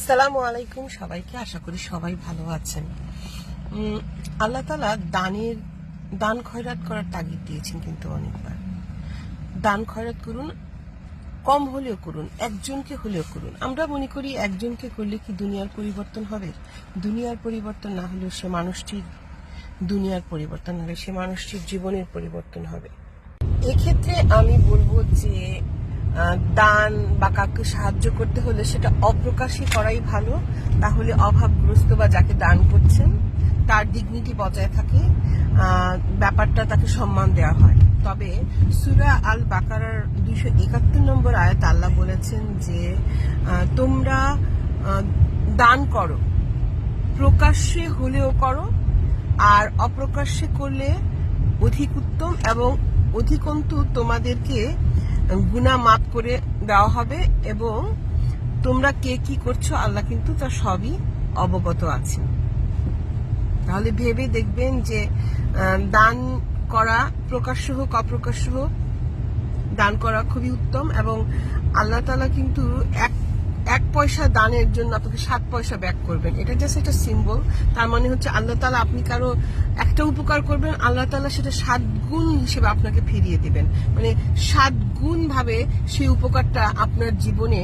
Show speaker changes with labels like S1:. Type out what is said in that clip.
S1: আসসালামু আলাইকুম সবাইকে, আশা করি সবাই ভালো আছেন। আল্লাহ তাআলা দান খয়রাত করার তাগিদ দিয়েছেন, কিন্তু অনেকবার দান খয়রাত করুন, কম হলেও করুন, একজনকে হলেও করুন। আমরা মনে করি একজনকে করলে কি দুনিয়ার পরিবর্তন হবে? দুনিয়ার পরিবর্তন না হলেও সে মানুষটির দুনিয়ার পরিবর্তন হবে, সে মানুষটির জীবনের পরিবর্তন হবে। এক্ষেত্রে আমি বলবো যে দান বা কাউকে সাহায্য করতে হলে সেটা অপ্রকাশই করাই ভালো। তাহলে অভাবগ্রস্ত বা যাকে দান করছেন তার ডিগনিটি বজায় থাকে, ব্যাপারটা তাকে সম্মান দেওয়া হয়। তবে সূরা আল বাকারার 271 নম্বর আয়াত আল্লাহ বলেছেন যে তোমরা দান করো, প্রকাশ্যে হলেও করো, আর অপ্রকাশ্যে করলে অধিক উত্তম, এবং অধিকন্তু তোমাদেরকে গুনাহ মাফ করে দেওয়া হবে, এবং তোমরা কে কি করছো আল্লাহ কিন্তু তার সবই অবগত আছেন। তাহলে ভেবে দেখবেন যে দান করা, প্রকাশ্য হোক অপ্রকাশ্য হোক, দান করা খুবই উত্তম। এবং আল্লাহ তাআলা কিন্তু এক পয়সা দানের জন্য আপনাকে 7 পয়সা ব্যাক করবেন। এটা জাস্ট একটা সিম্বল। তার মানে হচ্ছে আল্লাহ তাআলা আপনি কারো একটা উপকার করবেন, আল্লাহ তাআলা সেটা 7 গুণ হিসেবে আপনাকে ফিরিয়ে দিবেন। মানে 7 গুণ ভাবে সেই উপকারটা আপনার জীবনে